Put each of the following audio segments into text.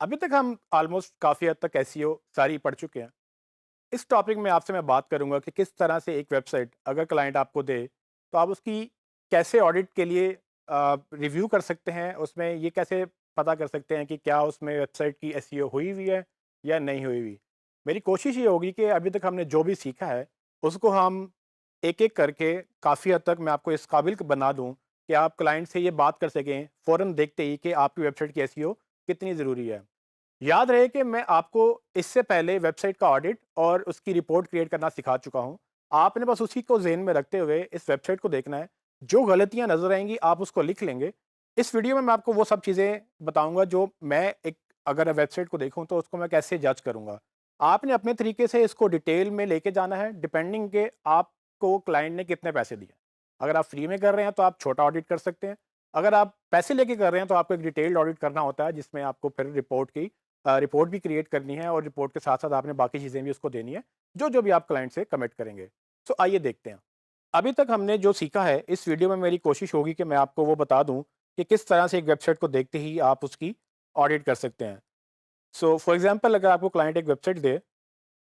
अभी तक हम ऑलमोस्ट काफ़ी हद तक एसईओ सारी पढ़ चुके हैं। इस टॉपिक में आपसे मैं बात करूँगा कि किस तरह से एक वेबसाइट अगर क्लाइंट आपको दे, तो आप उसकी कैसे ऑडिट के लिए रिव्यू कर सकते हैं, उसमें ये कैसे पता कर सकते हैं कि क्या उसमें वेबसाइट की एसईओ हुई हुई है या नहीं हुई हुई। मेरी कोशिश ये होगी कि अभी तक हमने जो भी सीखा है, उसको हम एक-एक करके काफ़ी हद तक मैं आपको इस काबिल बना दूँ कि आप क्लाइंट से ये बात कर सकें, फ़ौरन देखते ही कि आपकी वेबसाइट की एसईओ कितनी ज़रूरी है। याद रहे कि मैं आपको इससे पहले वेबसाइट का ऑडिट और उसकी रिपोर्ट क्रिएट करना सिखा चुका हूँ। आपने बस उसी को ज़हन में रखते हुए इस वेबसाइट को देखना है। जो गलतियाँ नज़र आएँगी आप उसको लिख लेंगे। इस वीडियो में मैं आपको वो सब चीज़ें बताऊँगा जो मैं एक अगर वेबसाइट को देखूँ तो उसको मैं कैसे जज करूँगा। आपने अपने तरीके से इसको डिटेल में लेके जाना है डिपेंडिंग के आपको क्लाइंट ने कितने पैसे दिए। अगर आप फ्री में कर रहे हैं तो आप छोटा ऑडिट कर सकते हैं। अगर आप पैसे लेके कर रहे हैं तो आपको एक डिटेल्ड ऑडिट करना होता है जिसमें आपको फिर रिपोर्ट भी क्रिएट करनी है और रिपोर्ट के साथ-साथ आपने बाकी चीज़ें भी उसको देनी है, जो-जो भी आप क्लाइंट से कमिट करेंगे। तो आइए देखते हैं। अभी तक हमने जो सीखा है, इस वीडियो में मेरी कोशिश होगी कि मैं आपको वो बता दूँ कि किस तरह से एक वेबसाइट को देखते ही आप उसकी ऑडिट कर सकते हैं। सो फॉर एग्ज़ाम्पल अगर आपको क्लाइंट एक वेबसाइट दे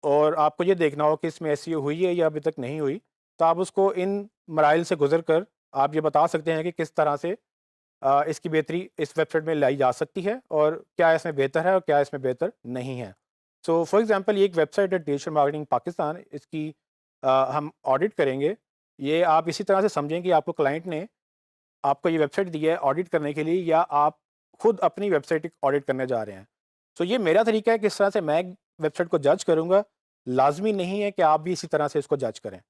और आपको ये देखना हो कि इसमें एसईओ हुई है या अभी तक नहीं हुई, तो आप उसको इन मराइल से गुज़र कर आप ये बता सकते हैं कि किस तरह से इसकी बेहतरी इस वेबसाइट में लाई जा सकती है और क्या इसमें बेहतर है और क्या इसमें बेहतर नहीं है। सो फॉर एग्ज़ाम्पल ये एक वेबसाइट है डिजिटल मार्केटिंग पाकिस्तान, इसकी हम ऑडिट करेंगे। ये आप इसी तरह से समझें कि आपको क्लाइंट ने आपको ये वेबसाइट दी है ऑडिट करने के लिए या आप खुद अपनी वेबसाइट ऑडिट करने जा रहे हैं। तो ये मेरा तरीका है किस तरह से मैं वेबसाइट को जज करूँगा, लाज़मी नहीं है कि आप भी इसी तरह से इसको जज करें।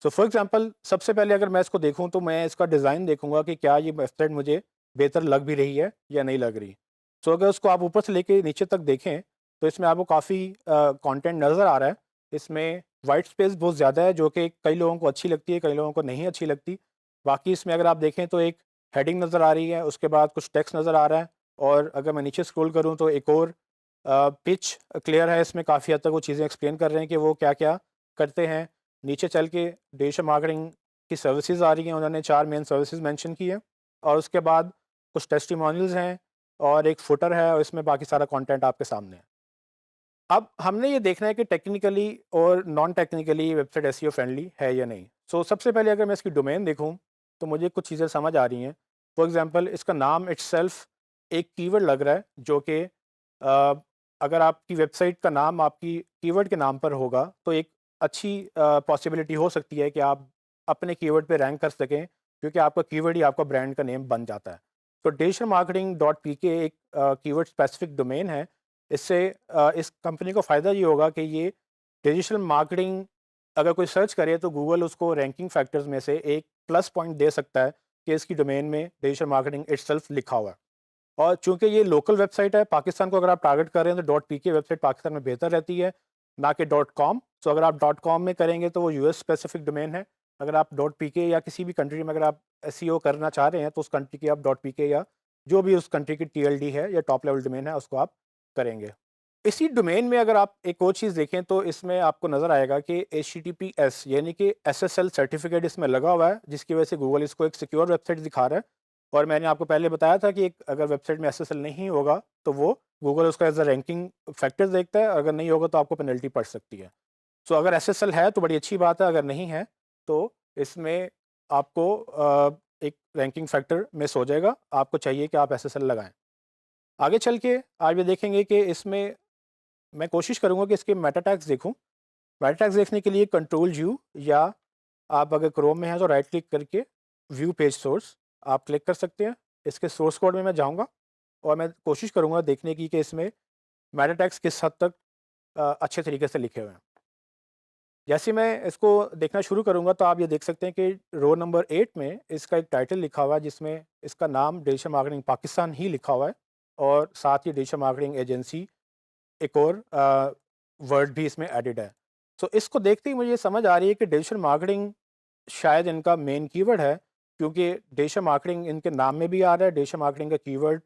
सो फॉर एग्ज़ाम्पल सबसे पहले अगर मैं इसको देखूँ तो मैं इसका डिज़ाइन देखूँगा कि क्या ये वेबसाइट मुझे बेहतर लग भी रही है या नहीं लग रही। सो अगर उसको आप ऊपर से लेके नीचे तक देखें तो इसमें आपको काफ़ी कंटेंट नज़र आ रहा है। इसमें व्हाइट स्पेस बहुत ज़्यादा है जो कि कई लोगों को अच्छी लगती है, कई लोगों को नहीं अच्छी लगती। बाकी इसमें अगर आप देखें तो एक हेडिंग नज़र आ रही है, उसके बाद कुछ टेक्स्ट नज़र आ रहा है और अगर मैं नीचे स्क्रॉल करूँ तो एक और पिच क्लियर है, इसमें काफ़ी हद तक वो चीज़ें एक्सप्लेन कर रहे हैं कि वो क्या-क्या करते हैं। नीचे चल के डिजिटल मार्केटिंग की सर्विसेज आ रही हैं, उन्होंने 4 मेन सर्विसेज मेंशन की हैं और उसके बाद कुछ टेस्टिमोनियल्स हैं और एक फुटर है और इसमें बाकी सारा कंटेंट आपके सामने है। अब हमने ये देखना है कि टेक्निकली और non technically website SEO friendly है या नहीं। सो सबसे पहले अगर मैं इसकी डोमेन देखूँ, तो मुझे कुछ चीज़ें समझ आ रही हैं। फॉर एग्ज़ाम्पल इसका नाम इटसेल्फ एक कीवर्ड लग रहा है जो कि अगर आपकी वेबसाइट का नाम आपकी कीवर्ड के नाम पर होगा, तो एक अच्छी पॉसिबिलिटी हो सकती है कि आप अपने कीवर्ड पे रैंक कर सकें, क्योंकि आपका कीवर्ड ही आपका ब्रांड का नेम बन जाता है। तो डिजिटल मार्केटिंग डॉट पीके एक कीवर्ड स्पेसिफिक डोमेन है। इससे इस कंपनी को फ़ायदा ये होगा कि ये डिजिटल मार्केटिंग अगर कोई सर्च करे तो गूगल उसको रैंकिंग फैक्टर्स में से एक प्लस पॉइंट दे सकता है कि इसकी डोमेन में डिजिटल मार्केटिंग इटसेल्फ लिखा हुआ है। और चूंकि ये लोकल वेबसाइट है, पाकिस्तान को अगर आप टारगेट कर रहे हैं तो डॉट पी के वेबसाइट पाकिस्तान में बेहतर रहती है, ना कि डॉट कॉम। सो अगर आप डॉट कॉम में करेंगे तो वो यूएस स्पेसिफिक डोमेन है। अगर आप डॉट पी के या किसी भी कंट्री में अगर आप एसईओ करना चाह रहे हैं तो उस कंट्री की आप डॉट पी के या जो भी उस कंट्री की टीएलडी है या टॉप लेवल डोमेन है उसको आप करेंगे। इसी डोमेन में अगर आप एक और चीज़ देखें तो इसमें आपको नज़र आएगा कि एचटीटीपीएस यानी कि एसएसएल सर्टिफिकेट इसमें लगा हुआ है, जिसकी वजह से गूगल इसको एक सिक्योर वेबसाइट दिखा रहा है। और मैंने आपको पहले बताया था कि एक अगर वेबसाइट में एसएसएल नहीं होगा तो वो गूगल उसका एज अ रैंकिंग फैक्टर देखता है, अगर नहीं होगा तो आपको पेनल्टी पड़ सकती है। सो अगर एसएसएल है तो बड़ी अच्छी बात है, अगर नहीं है तो इसमें आपको एक रैंकिंग फैक्टर मिस हो जाएगा। आपको चाहिए कि आप एसएसएल लगाएं। आगे चल के आप ये देखेंगे कि इसमें मैं कोशिश करूँगा कि इसके मेटा टैग्स देखूँ। मेटा टैग्स देखने के लिए कंट्रोल यू या आप अगर क्रोम में हैं तो राइट क्लिक करके व्यू पेज सोर्स आप क्लिक कर सकते हैं। इसके सोर्स कोड में मैं जाऊँगा और मैं कोशिश करूँगा देखने की कि इसमें मेटा टैग्स किस हद तक अच्छे तरीके से लिखे हुए हैं। जैसे मैं इसको देखना शुरू करूँगा तो आप ये देख सकते हैं कि रो नंबर 8 में इसका एक टाइटल लिखा हुआ है जिसमें इसका नाम डिजिटल मार्केटिंग पाकिस्तान ही लिखा हुआ है और साथ ही डिजिटल मार्केटिंग एजेंसी एक और वर्ड भी इसमें एडेड है। सो इसको देखते ही मुझे ये समझ आ रही है कि डिजिटल मार्केटिंग शायद इनका मेन कीवर्ड है, क्योंकि डिजिटल मार्केटिंग इनके नाम में भी आ रहा है। डिजिटल मार्केटिंग का कीवर्ड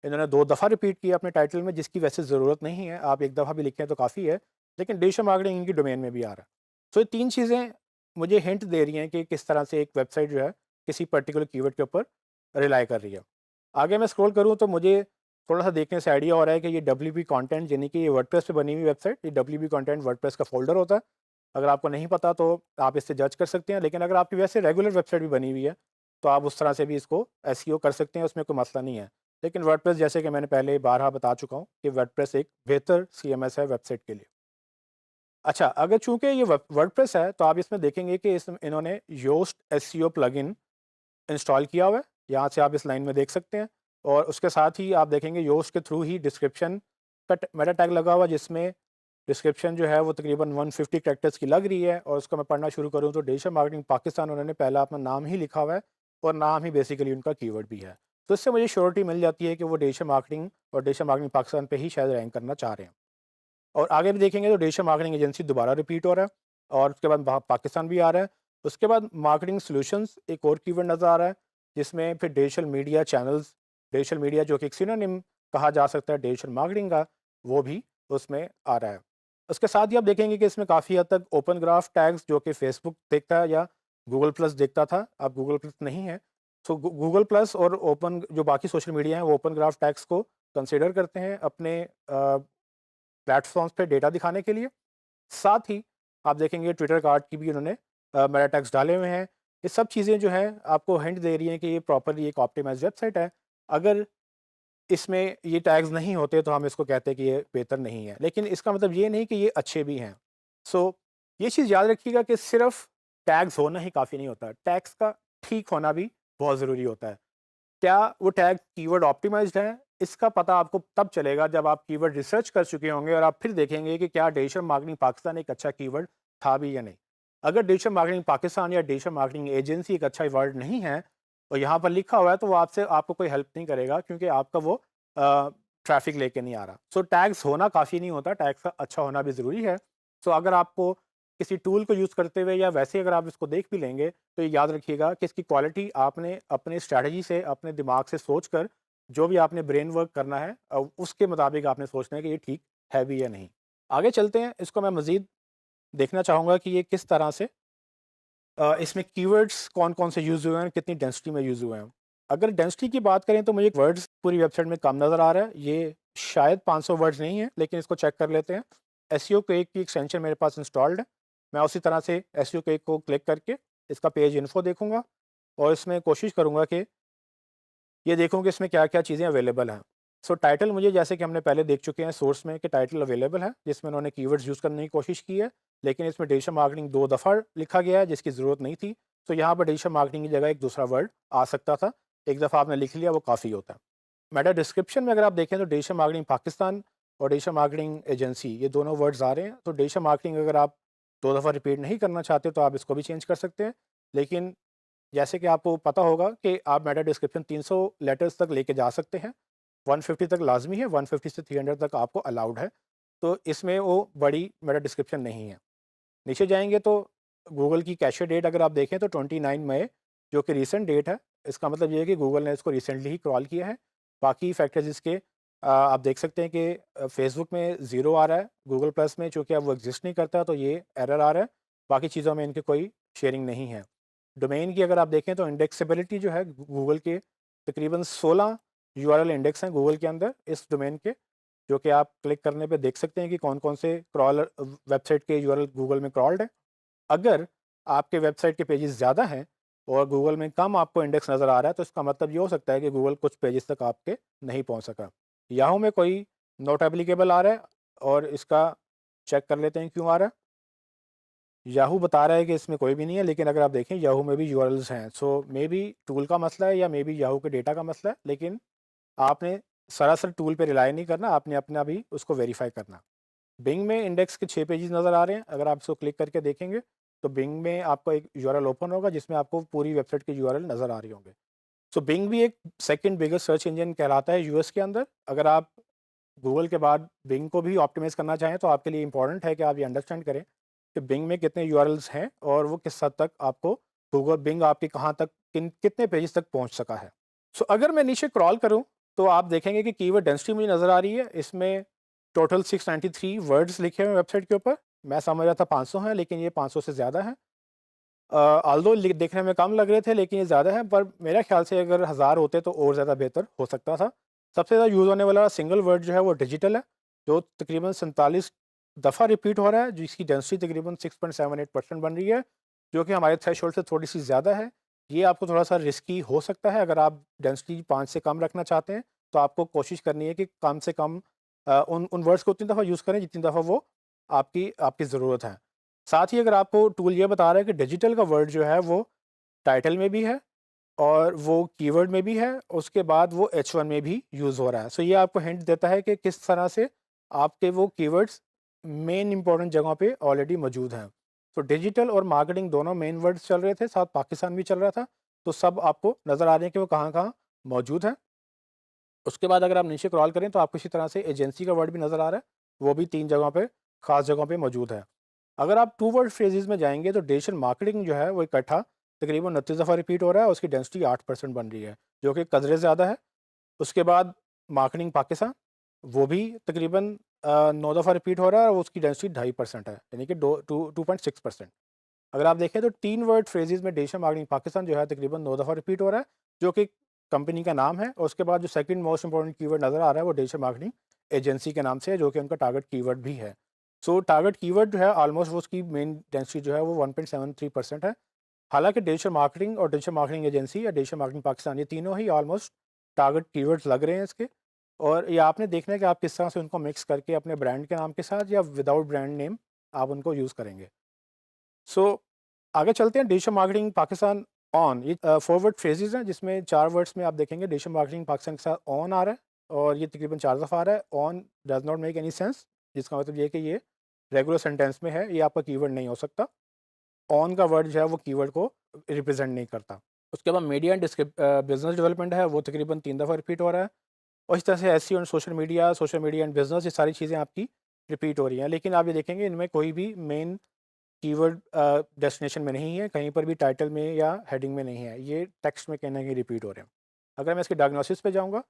इन्होंने 2 दफ़ा रिपीट किया अपने टाइटल में, जिसकी वैसे ज़रूरत नहीं है, आप 1 दफ़ा भी लिखें तो काफ़ी है, लेकिन डिजिटल मार्केटिंग इनकी डोमेन में भी आ रहा है। सो ये 3 चीज़ें मुझे हिंट दे रही हैं कि किस तरह से एक वेबसाइट जो है किसी पर्टिकुलर कीवर्ड के ऊपर रिलाई कर रही है। आगे मैं स्क्रॉल करूँ तो मुझे थोड़ा सा देखने से आइडिया हो रहा है कि ये WP कंटेंट यानी कि ये वर्डप्रेस पे बनी हुई वेबसाइट, ये WP कंटेंट वर्डप्रेस का फोल्डर होता है। अगर आपको नहीं पता तो आप इससे जज कर सकते हैं, लेकिन अगर आपकी वैसे रेगुलर वेबसाइट भी बनी हुई है तो आप उस तरह से भी इसको एसईओ कर सकते हैं, उसमें कोई मसला नहीं है। लेकिन वर्डप्रेस जैसे कि मैंने पहले बारहा बता चुका हूँ कि वर्डप्रेस एक बेहतर CMS है वेबसाइट के लिए। अच्छा, अगर चूंकि ये वर्डप्रेस है तो आप इसमें देखेंगे कि इन्होंने योस्ट एसईओ प्लगइन इंस्टॉल किया हुआ है, यहाँ से आप इस लाइन में देख सकते हैं। और उसके साथ ही आप देखेंगे योस्ट के थ्रू ही डिस्क्रिप्शन का मेटा टैग लगा हुआ, जिसमें डिस्क्रिप्शन जो है वो तकरीबन 150 कैरेक्टर्स की लग रही है। और उसको मैं पढ़ना शुरू करूँ तो डिजिटल मार्केटिंग पाकिस्तान उन्होंने पहला अपना नाम ही लिखा हुआ है और नाम ही बेसिकली उनका कीवर्ड भी है। तो इससे मुझे श्योरिटी मिल जाती है कि वो डिजिटल मार्केटिंग और डिजिटल मार्केटिंग पाकिस्तान पे ही शायद रैंक करना चाह रहे हैं। और आगे भी देखेंगे तो डिजिटल मार्केटिंग एजेंसी दोबारा रिपीट हो रहा है और उसके बाद पाकिस्तान भी आ रहा है। उसके बाद मार्केटिंग सॉल्यूशंस एक और कीवर्ड नज़र आ रहा है, जिसमें फिर digital media channels, digital media जो कि एक सिनोनिम कहा जा सकता है डिजिटल मार्केटिंग का, वो भी उसमें आ रहा है। उसके साथ ही आप देखेंगे कि इसमें काफ़ी हद तक ओपन ग्राफ टैग्स जो कि फेसबुक देखता है या गूगल प्लस देखता था, अब गूगल प्लस नहीं है। सो गूगल प्लस और ओपन जो बाकी सोशल मीडिया हैं वो ओपन ग्राफ टैग्स को कंसिडर करते हैं अपने प्लेटफॉर्म्स पे डेटा दिखाने के लिए। साथ ही आप देखेंगे ट्विटर कार्ड की भी उन्होंने मेटा टैग्स डाले हुए हैं। ये सब चीज़ें जो हैं आपको हिंट दे रही हैं कि ये प्रॉपरली एक ऑप्टिमाइज़ वेबसाइट है। अगर इसमें ये टैग्स नहीं होते तो हम इसको कहते कि ये बेहतर नहीं है, लेकिन इसका मतलब ये नहीं कि ये अच्छे भी हैं। सो ये चीज़ याद रखिएगा कि सिर्फ टैग्स होना ही काफ़ी नहीं होता, टैग्स का ठीक होना भी बहुत ज़रूरी होता है। क्या वो टैग कीवर्ड ऑप्टिमाइज्ड है, इसका पता आपको तब चलेगा जब आप कीवर्ड रिसर्च कर चुके होंगे और आप फिर देखेंगे कि क्या डिजिटल मार्केटिंग पाकिस्तान एक अच्छा कीवर्ड था भी या नहीं। अगर डिजिटल मार्केटिंग पाकिस्तान या डिजिटल मार्केटिंग एजेंसी एक अच्छा वर्ड नहीं है और यहाँ पर लिखा हुआ है, तो वो आपको कोई हेल्प नहीं करेगा, क्योंकि आपका वो ट्रैफिक लेके नहीं आ रहा। सो टैग्स होना काफ़ी नहीं होता, टैग्स का अच्छा होना भी ज़रूरी है। सो अगर आपको किसी टूल को यूज़ करते हुए या वैसे अगर आप इसको देख भी लेंगे तो ये याद रखिएगा कि इसकी क्वालिटी आपने अपने स्ट्रैटेजी से, अपने दिमाग से सोचकर, जो भी आपने ब्रेन वर्क करना है उसके मुताबिक आपने सोचना है कि ये ठीक है भी या नहीं। आगे चलते हैं, इसको मैं मज़ीद देखना चाहूँगा कि ये किस तरह से इसमें कीवर्ड्स कौन-कौन से यूज़ हुए हैं, कितनी डेंसिटी में यूज़ हुए हैं। अगर डेंसिटी की बात करें तो मुझे वर्ड्स पूरी वेबसाइट में कम नज़र आ रहा है। ये शायद 500 वर्ड्स नहीं है, लेकिन इसको चेक कर लेते हैं। एसईओ क्विक की एक्सटेंशन मेरे पास इंस्टॉल्ड है। मैं उसी तरह से एसईओ क्विक को क्लिक करके इसका पेज इन्फो देखूँगा और इसमें कोशिश करूँगा कि ये देखूँ कि इसमें क्या-क्या चीज़ें अवेलेबल हैं। सो टाइटल मुझे, जैसे कि हमने पहले देख चुके हैं सोर्स में, कि टाइटल अवेलेबल है जिसमें उन्होंने कीवर्ड्स यूज़ करने की कोशिश की है, लेकिन इसमें डिजिटल मार्केटिंग 2 दफ़ा लिखा गया है जिसकी ज़रूरत नहीं थी। तो यहाँ पर डिजिटल मार्केटिंग की जगह एक दूसरा वर्ड आ सकता था। एक दफ़ा आपने लिख लिया वो काफ़ी होता है। मेटा डिस्क्रिप्शन में अगर आप देखें तो डिजिटल मार्केटिंग पाकिस्तान और डिजिटल मार्केटिंग एजेंसी, ये दोनों वर्ड्स आ रहे हैं। तो डिजिटल मार्केटिंग अगर आप 2 दफ़ा रिपीट नहीं करना चाहते तो आप इसको भी चेंज कर सकते हैं। लेकिन जैसे कि आपको पता होगा कि आप मेटा डिस्क्रिप्शन 300 लेटर्स तक लेके जा सकते हैं, 150 तक लाजमी है, 150 से 300 तक आपको अलाउड है। तो इसमें वो बड़ी मेटा डिस्क्रिप्शन नहीं है। नीचे जाएंगे तो गूगल की कैशे डेट अगर आप देखें तो 29 मई, जो कि रीसेंट डेट है। इसका मतलब ये है कि गूगल ने इसको रिसेंटली ही क्रॉल किया है। बाकी फैक्टर्स इसके आप देख सकते हैं कि फेसबुक में 0 आ रहा है, गूगल प्लस में चूँकि अब वो एग्जिस्ट नहीं करता तो ये एरर आ रहा है। बाकी चीज़ों में इनकी कोई शेयरिंग नहीं है। डोमेन की अगर आप देखें तो इंडेक्सेबिलिटी जो है गूगल के तकरीबन 16 यूआरएल इंडेक्स हैं गूगल के अंदर इस डोमेन के, जो कि आप क्लिक करने पे देख सकते हैं कि कौन-कौन से क्रॉलर वेबसाइट के यूआरएल गूगल में क्रॉल्ड है। अगर आपके वेबसाइट के पेजेस ज़्यादा हैं और गूगल में कम आपको इंडेक्स नज़र आ रहा है, तो इसका मतलब ये हो सकता है कि गूगल कुछ पेजेस तक आपके नहीं पहुंच सका। याहू में कोई नॉट एप्लीकेबल आ रहा है और इसका चेक कर लेते हैं क्यों आ रहा है। याहू बता रहा है कि इसमें कोई भी नहीं है, लेकिन अगर आप देखें याहू में भी यूआरएल्स हैं। सो मे बी टूल का मसला है या मे बी याहू के डेटा का मसला है, लेकिन आपने सरासर टूल पे रिलाई नहीं करना, आपने अपना भी उसको वेरीफाई करना। बिंग में इंडेक्स के 6 पेजेस नज़र आ रहे हैं। अगर आप इसको क्लिक करके देखेंगे तो बिंग में आपको एक यूआरएल ओपन होगा जिसमें आपको पूरी वेबसाइट के यूआरएल नज़र आ रहे होंगे। सो बिंग भी एक सेकंड बिगेस्ट सर्च इंजन कहलाता है यूएस के अंदर। अगर आप गूगल के बाद बिंग को भी ऑप्टिमाइज़ करना चाहें तो आपके लिए इंपॉर्टेंट है कि आप ये अंडरस्टैंड करें कि बिंग में कितने यूआरएल्स हैं और वो किस हद तक आपको गूगल बिंग आपके कहाँ तक कितने पेजेस तक पहुँच सका है। सो अगर मैं नीचे क्रॉल करूँ तो आप देखेंगे कि कीवर्ड डेंसिटी मुझे नज़र आ रही है। इसमें टोटल 693 वर्ड्स लिखे हुए हैं वेबसाइट के ऊपर। मैं समझ रहा था 500 हैं, लेकिन ये 500 से ज़्यादा है। ऑल्दो देखने में कम लग रहे थे लेकिन ये ज़्यादा है, पर मेरे ख्याल से अगर 1000 होते तो और ज़्यादा बेहतर हो सकता था। सबसे ज़्यादा यूज़ होने वाला सिंगल वर्ड जो है वो डिजिटल है, जो तकरीबन 47 दफ़ा रिपीट हो रहा है, जिसकी डेंसिटी तकरीबन 6.78% बन रही है, जो कि हमारे थ्रेशोल्ड से थोड़ी-सी ज़्यादा है। ये आपको थोड़ा-सा रिस्की हो सकता है, अगर आप डेंसिटी 5 से कम रखना चाहते हैं, तो आपको कोशिश करनी है कि कम से कम उन उन वर्ड्स को उतनी दफ़ा यूज़ करें जितनी दफ़ा वो आपकी आपकी ज़रूरत है। साथ ही अगर आपको टूल ये बता रहा है कि डिजिटल का वर्ड जो है वो टाइटल में भी है और वो कीवर्ड में भी है, उसके बाद वो H1 में भी यूज़ हो रहा है। सो ये आपको हिंट देता है कि किस तरह से आपके वो कीवर्ड्स मेन इंपॉर्टेंट जगहों पे ऑलरेडी मौजूद हैं। तो डिजिटल और मार्केटिंग दोनों मेन वर्ड्स चल रहे थे, साथ पाकिस्तान भी चल रहा था, तो सब आपको नज़र आ रहे हैं कि वो कहाँ-कहाँ मौजूद हैं। उसके बाद अगर आप नीचे क्रॉल करें तो आपको इसी तरह से एजेंसी का वर्ड भी नज़र आ रहा है, वो भी 3 जगहों पे, ख़ास जगहों पे मौजूद है। अगर आप टू वर्ड फ्रेजेज़ में जाएँगे तो डिजिटल मार्केटिंग जो है वो इकट्ठा तकरीबन 29 दफ़ा रिपीट हो रहा है, उसकी डेंसिटी 8% बन रही है, जो कि कदरे ज़्यादा है। उसके बाद मार्केटिंग पाकिस्तान, वो भी तकरीबन 9 दफ़ा रिपीट हो रहा है और उसकी डेंसिटी 2.5% है, यानी कि 2.6%। अगर आप देखें तो 3 वर्ड फ्रेजेज़ में डिजिटल मार्केटिंग पाकिस्तान जो है तकरीबन 9 दफ़ा रिपीट हो रहा है, जो कि कंपनी का नाम है, और उसके बाद जो सेकंड मोस्ट इंपॉर्टेंट कीवर्ड नज़र आ रहा है वो डिजिटल मार्केटिंग एजेंसी के नाम से है, जो कि उनका टारगेट कीवर्ड भी है। सो टारगेट कीवर्ड जो है ऑलमोस्ट वो उसकी मेन डेंसिटी जो है वो 1.73% है। हालाँकि डिजिटल मार्केटिंग और डिजिटल मार्केटिंग एजेंसी या डिजिटल मार्केटिंग पाकिस्तान, ये तीनों ही ऑलमोस्ट टारगेट कीवर्ड्स लग रहे हैं इसके, और ये आपने देखना है कि आप किस तरह से उनको मिक्स करके अपने ब्रांड के नाम के साथ या विदाउट ब्रांड नेम आप उनको यूज़ करेंगे। सो आगे चलते हैं डिजिटल मार्केटिंग पाकिस्तान ऑन, ये फॉरवर्ड फ्रेजेस हैं जिसमें 4 वर्ड्स में आप देखेंगे डिजिटल मार्केटिंग पाकिस्तान के साथ ऑन आ रहा है, और ये तकरीबन 4 दफ़ा आ रहा है। On does not make any sense, जिसका मतलब ये है कि ये रेगुलर सेंटेंस में है, ये आपका कीवर्ड नहीं हो सकता। ऑन का वर्ड जो है वो कीवर्ड को रिप्रेजेंट नहीं करता। उसके बाद मीडिया एंड बिज़नेस डेवलपमेंट है, वो तकरीबन 3 दफ़ा रिपीट हो रहा है, और इस तरह से SEO and social media and business, ये सारी चीज़ें आपकी रिपीट हो रही हैं। लेकिन आप ये देखेंगे इनमें कोई भी मेन कीवर्ड डेस्टिनेशन में नहीं है, कहीं पर भी टाइटल में या हेडिंग में नहीं है, ये टेक्स्ट में कहीं न कहीं रिपीट हो रहे हैं। अगर मैं इसके डायग्नोसिस पे जाऊँगा,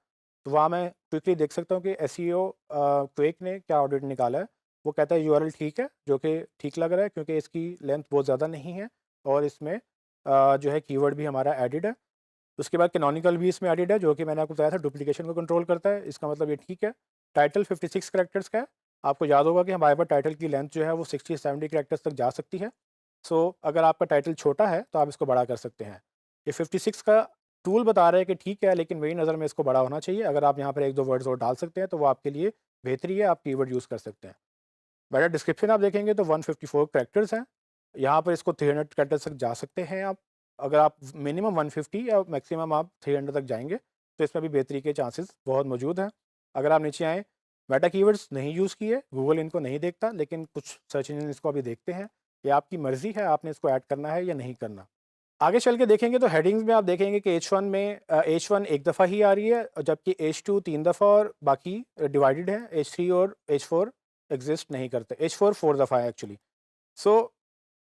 तो वहाँ मैं क्विकली देख सकता हूँ कि एसईओ क्विक ने क्या ऑडिट निकाला है। वो कहता है यूआरएल ठीक है, जो कि ठीक लग रहा है क्योंकि इसकी लेंथ बहुत ज़्यादा नहीं है, और इसमें जो है कीवर्ड भी हमारा एडिड है। उसके बाद कैनोनिकल भी इसमें एडिड है, जो कि मैंने आपको बताया था डुप्लीकेशन को कंट्रोल करता है, इसका मतलब ये ठीक है। टाइटल 56 कैरेक्टर्स का है। आपको याद होगा कि हमारे पास टाइटल की लेंथ जो है वो 60 से 70 कैरेक्टर्स तक जा सकती है। सो अगर आपका टाइटल छोटा है तो आप इसको बड़ा कर सकते हैं। ये 56 का टूल बता रहा है कि ठीक है, लेकिन मेरी नज़र में इसको बड़ा होना चाहिए। अगर आप यहाँ पर 1-2 वर्ड्स और डाल सकते हैं तो वो आपके लिए बेहतरी है, आप कीवर्ड यूज़ कर सकते हैं। मेटा डिस्क्रिप्शन आप देखेंगे तो 154 कैरेक्टर्स हैं। यहाँ पर इसको 300 कैरेक्टर्स तक जा सकते हैं आप। अगर आप मिनिमम 150 या मैक्सिमम आप 300 तक जाएँगे, तो इसमें भी बेहतरी के चांसेस बहुत मौजूद हैं। अगर आप नीचे आएँ, मेटा कीवर्ड्स नहीं यूज़ किए, गूगल इनको नहीं देखता, लेकिन कुछ सर्च इंजन इसको अभी देखते हैं। ये आपकी मर्ज़ी है, आपने इसको ऐड करना है या नहीं करना। आगे चल के देखेंगे तो हेडिंग्स में आप देखेंगे कि H1 एक दफ़ा ही आ रही है, जबकि H2 3 दफ़ा और बाकी डिवाइडेड है। H3 और H4 एग्ज़िस्ट नहीं करते। H4 4 दफ़ा है एक्चुअली। सो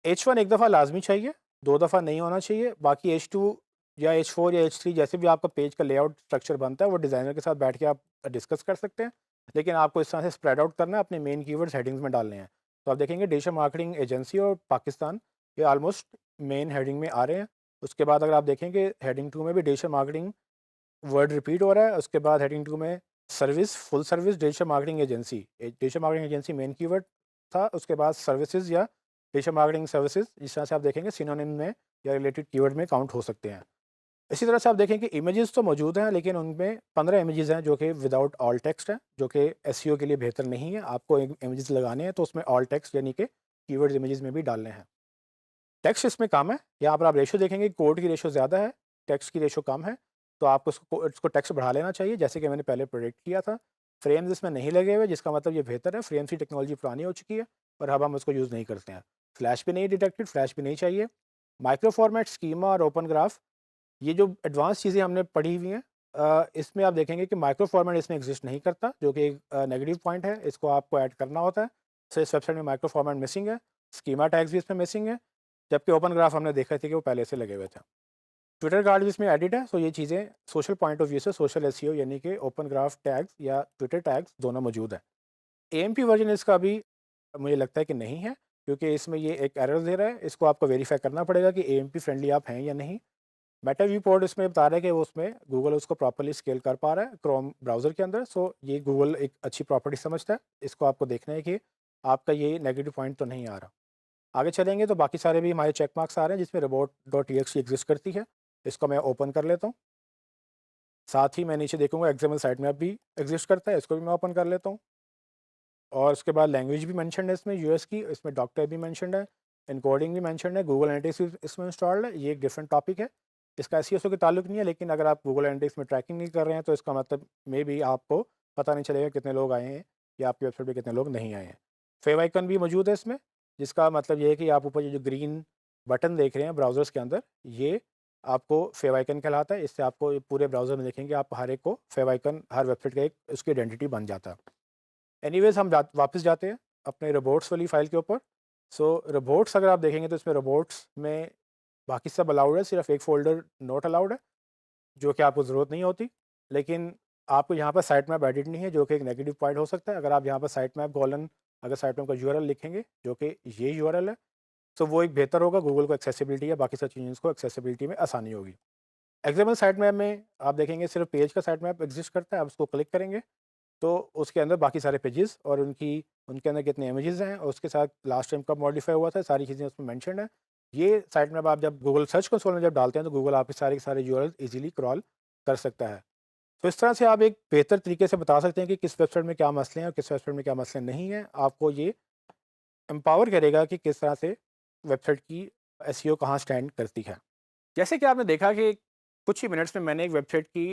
H1 एक दफ़ा लाज़मी चाहिए, 2 दफ़ा नहीं होना चाहिए। बाकी H2 या H4 या H3 जैसे भी आपका पेज का लेआउट स्ट्रक्चर बनता है, वो डिज़ाइनर के साथ बैठ के आप डिस्कस कर सकते हैं। लेकिन आपको इस तरह से स्प्रेड आउट करना है, अपने मेन कीवर्ड्स हेडिंग्स में डालने हैं। तो आप देखेंगे डिजिटल मार्केटिंग एजेंसी और पाकिस्तान, ये ऑलमोस्ट मेन हेडिंग में आ रहे हैं। उसके बाद अगर आप देखेंगे हेडिंग 2 में भी डिजिटल मार्केटिंग वर्ड रिपीट हो रहा है। उसके बाद हेडिंग 2 में service, full service digital marketing agency, digital marketing agency main keyword था। उसके बाद सर्विसेज या डिजिटल मार्केटिंग सर्विसेज, जिस तरह से आप देखेंगे सिनोनिम में या रिलेटेड कीवर्ड में काउंट हो सकते हैं। इसी तरह से आप देखें कि इमेजेस तो मौजूद हैं, लेकिन उनमें 15 इमेजेस हैं जो कि विदाउट ऑल टेक्स्ट हैं, जो कि एसईओ के लिए बेहतर नहीं है। आपको इमेजेस लगाने हैं तो उसमें ऑल टेक्स्ट यानी कि कीवर्ड्स इमेजेस में भी डालने हैं। टेक्स्ट इसमें कम है, यहाँ पर आप रेशो देखेंगे कोड की रेशो ज़्यादा है, टेक्स्ट की रेशो कम है। तो आपको इसको टेक्स्ट बढ़ा लेना चाहिए, जैसे कि मैंने पहले प्रेडिक्ट किया था। फ्रेम्स इसमें नहीं लगे हुए, जिसका मतलब ये बेहतर है। फ्रेम्स की टेक्नोलॉजी पुरानी हो चुकी है और अब हम उसको यूज़ नहीं करते हैं। फ्लैश भी नहीं डिटेक्टेड, फ्लैश भी नहीं चाहिए। माइक्रो फॉर्मेट, स्कीमा और ओपन ग्राफ, ये जो एडवांस चीज़ें हमने पढ़ी हुई हैं, इसमें आप देखेंगे कि माइक्रो फॉर्मेट इसमें एग्जिस्ट नहीं करता, जो कि एक नेगेटिव पॉइंट है। इसको आपको ऐड करना होता है। तो इस वेबसाइट में माइक्रो फॉर्मेट मिसिंग है। स्कीमा टैग्स भी इसमें मिसिंग है, जबकि ओपन ग्राफ हमने देखा था कि वो पहले से लगे हुए थे। ट्विटर कार्ड भी इसमें एडिट है। सो ये चीज़ें सोशल पॉइंट ऑफ व्यू से सोशल एसईओ यानी कि ओपन ग्राफ टैग्स या ट्विटर टैग्स दोनों मौजूद हैं। एएमपी वर्जन इसका अभी मुझे लगता है कि नहीं है, क्योंकि इसमें ये एक एरर दे रहा है। इसको आपको वेरीफाई करना पड़ेगा कि एएमपी फ्रेंडली आप हैं या नहीं। मेटा व्यू पोर्ट इसमें बता रहा है कि वो उसमें गूगल उसको प्रॉपर्ली स्केल कर पा रहा है क्रोम ब्राउज़र के अंदर। सो ये गूगल एक अच्छी प्रॉपर्टी समझता है। इसको आपको देखना है कि आपका ये नेगेटिव पॉइंट तो नहीं आ रहा। आगे चलेंगे तो बाकी सारे भी हमारे चेक मार्क्स आ रहे हैं जिसमें रोबोट डॉट टीएक्सटी एग्जिस्ट करती है। इसको मैं ओपन कर लेता हूँ। साथ ही मैं नीचे देखूंगा एक्सएमएल साइट मैप भी एग्जिस्ट करता है, इसको भी मैं ओपन कर लेता हूँ। और उसके बाद लैंग्वेज भी मेंशन्ड है इसमें यूएस की, इसमें डॉक्टर भी मेंशन्ड है, इनकोडिंग भी मेंशन्ड है, गूगल एनालिटिक्स भी इसमें इंस्टॉल्ड है। ये एक डिफरेंट टॉपिक है, इसका एसईओ के ताल्लुक नहीं है, लेकिन अगर आप गूगल एनालिटिक्स में ट्रैकिंग नहीं कर रहे हैं तो इसका मतलब मे भी आपको पता नहीं चलेगा कितने लोग आए हैं या आपकी वेबसाइट पे कितने लोग नहीं आए हैं। फेव आइकन भी मौजूद है इसमें, जिसका मतलब ये है कि आप ऊपर ये जो ग्रीन बटन देख रहे हैं ब्राउज़र्स के अंदर, ये आपको फेव आइकन कहलाता है। इससे आपको ये पूरे ब्राउज़र में देखेंगे आप हर एक को फेव आइकन हर वेबसाइट का एक उसकी आइडेंटिटी बन जाता है। एनीवेज़ हम वापस जाते हैं अपने रोबोट्स वाली फ़ाइल के ऊपर। सो रोबोट्स अगर आप देखेंगे तो इसमें रोबोट्स में बाकी सब अलाउड है, सिर्फ एक फ़ोल्डर नॉट अलाउड है, जो कि आपको ज़रूरत नहीं होती। लेकिन आपको यहाँ पर साइट मैप एडिट नहीं है, जो कि एक नेगेटिव पॉइंट हो सकता है। अगर आप यहाँ पर साइट मैप कॉलन अगर साइट मैप का यूआरएल लिखेंगे, जो कि ये यूआरएल है, तो वो एक बेहतर होगा। गूगल को एक्सेसिबिलिटी है, बाकी सब चीज़ों को एक्सेसिबिलिटी में आसानी होगी। एक्सएमएल साइट मैप में आप देखेंगे सिर्फ पेज का साइट मैप एग्जिस्ट करता है। आप उसको क्लिक करेंगे तो उसके अंदर बाकी सारे पेजेस और उनके अंदर कितने इमेजेस हैं और उसके साथ लास्ट टाइम कब मॉडिफाई हुआ था, सारी चीज़ें उसमें मेंशन्ड है। ये साइट मैप आप जब गूगल सर्च कंसोल में जब डालते हैं तो गूगल आपके सारे के सारे यूआरएल इजीली क्रॉल कर सकता है। तो इस तरह से आप एक बेहतर तरीके से बता सकते हैं कि किस वेबसाइट में क्या मसले हैं और किस वेबसाइट में क्या मसले नहीं हैं। आपको ये एम्पावर करेगा कि किस तरह से वेबसाइट की एसईओ कहाँ स्टैंड करती है। जैसे कि आपने देखा कि कुछ ही मिनट्स में मैंने एक वेबसाइट की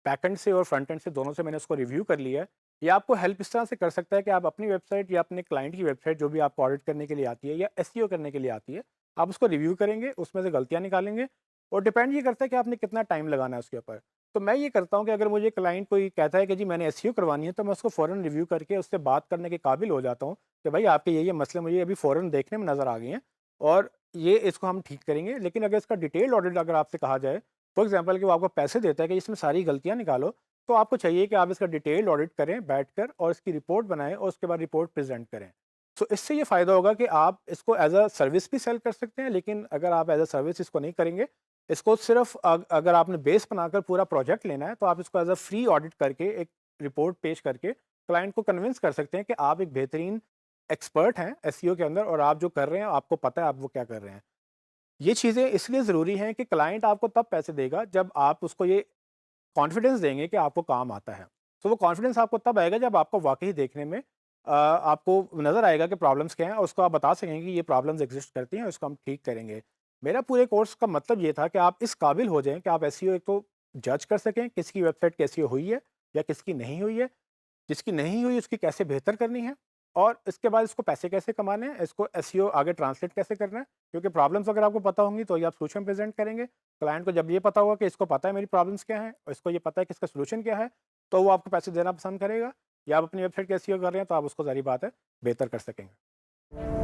बैकएंड से और फ्रंट एंड से दोनों से मैंने उसको रिव्यू कर लिया है। ये आपको हेल्प इस तरह से कर सकता है कि आप अपनी वेबसाइट या अपने क्लाइंट की वेबसाइट जो भी आपको ऑडिट करने के लिए आती है या एसईओ करने के लिए आती है, आप उसको रिव्यू करेंगे, उसमें से गलतियाँ निकालेंगे और डिपेंड ये करता है कि आपने कितना टाइम लगाना है उसके ऊपर। तो मैं ये करता हूँ कि अगर मुझे क्लाइंट कोई कहता है कि जी मैंने एसईओ करवानी है, तो मैं उसको फ़ौरन रिव्यू करके उससे बात करने के काबिल हो जाता हूँ कि भाई आपके ये मसले मुझे अभी फ़ौरन देखने में नज़र आ गए हैं और ये इसको हम ठीक करेंगे। लेकिन अगर इसका डिटेल्ड ऑडिट अगर आपसे कहा जाए, फॉर एग्जांपल कि वो आपको पैसे देता है कि इसमें सारी गलतियाँ निकालो, तो आपको चाहिए कि आप इसका डिटेल्ड ऑडिट करें बैठकर और इसकी रिपोर्ट बनाएँ और उसके बाद रिपोर्ट प्रेज़ेंट करें। सो इससे ये फ़ायदा होगा कि आप इसको एज़ अ सर्विस भी सेल कर सकते हैं, लेकिन अगर आप एज़ अ सर्विस इसको नहीं करेंगे, इसको सिर्फ़ अगर आपने बेस बनाकर पूरा प्रोजेक्ट लेना है, तो आप इसको एज़ अ फ्री ऑडिट करके एक रिपोर्ट पेश करके क्लाइंट को कन्विंस कर सकते हैं कि आप एक बेहतरीन एक्सपर्ट हैं एसईओ के अंदर और आप जो कर रहे हैं, आपको पता है आप वो क्या कर रहे हैं। ये चीज़ें इसलिए ज़रूरी हैं कि क्लाइंट आपको तब पैसे देगा जब आप उसको ये कॉन्फिडेंस देंगे कि आपको काम आता है। तो वो कॉन्फिडेंस आपको तब आएगा जब आपको वाक़ई देखने में आपको नज़र आएगा कि प्रॉब्लम्स क्या हैं और उसको आप बता सकेंगे कि ये प्रॉब्लम्स एग्ज़िस्ट करती हैं और इसको हम ठीक करेंगे। मेरा पूरे कोर्स का मतलब ये था कि आप इस काबिल हो जाएँ कि आप एसईओ एक तो जज कर सकें किसकी वेबसाइट कैसी हुई है या किसकी नहीं हुई है। जिसकी नहीं हुई उसकी कैसे बेहतर करनी है और इसके बाद इसको पैसे कैसे कमाने हैं, इसको एसईओ आगे ट्रांसलेट कैसे करना है। क्योंकि प्रॉब्लम्स अगर आपको पता होंगी तो ये आप सॉल्यूशन प्रेजेंट करेंगे। क्लाइंट को जब ये पता होगा कि इसको पता है मेरी प्रॉब्लम्स क्या हैं और इसको ये पता है कि इसका सॉल्यूशन क्या है, तो वो आपको पैसे देना पसंद करेगा। या आप अपनी वेबसाइट का एसईओ कर रहे हैं तो आप उसको ज़ाहिर बात है बेहतर कर सकेंगे।